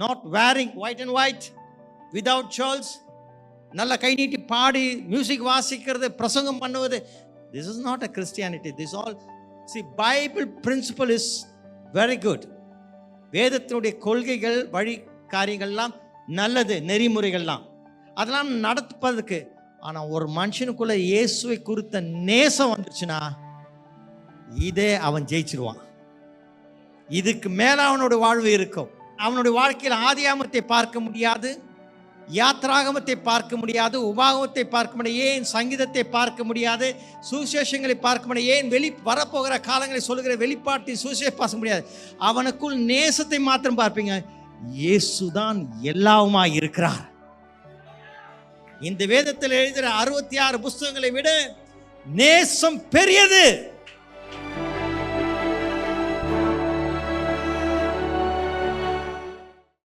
Not wearing white and white without shawls, நல்ல கை நீட்டி பாடி மியூசிக் வாசிக்கிறது, பிரசங்கம் பண்ணுவது. This is not a Christianity. This all Bible principle is very good. வேதத்தினுடைய கொள்கைகள், வழி காரியங்கள்லாம் நல்லது, நெறிமுறைகள்லாம் அதெல்லாம் நடப்பதற்கு. ஆனால் ஒரு மனுஷனுக்குள்ள இயேசுவை குறித்த நேசம் வந்துச்சுன்னா இதே அவன் ஜெயிச்சிருவான். இதுக்கு மேல அவனோட வாழ்வு இருக்கும். அவனுடைய வாழ்க்கையில் ஆதியாகமத்தை பார்க்க முடியாது, யாத்ராகமத்தை பார்க்க முடியாது, உபாகமத்தை பார்க்க முடியாது, ஏன் சங்கீதத்தை பார்க்க முடியாது, சுவிசேஷங்களை பார்க்க முடியாது, ஏன் வரப்போகிற காலங்களை சொல்லுகிற வெளிப்பாட்டின் சுவிசேஷம் பார்க்க முடியாது. அவனுக்குள் நேசத்தை மாத்திரம் பார்ப்பீங்க. இயேசுதான் எல்லாவுமா இருக்கிறார். இந்த வேதத்தில் எழுதுகிற 66 புஸ்தகங்களை விட நேசம் பெரியது.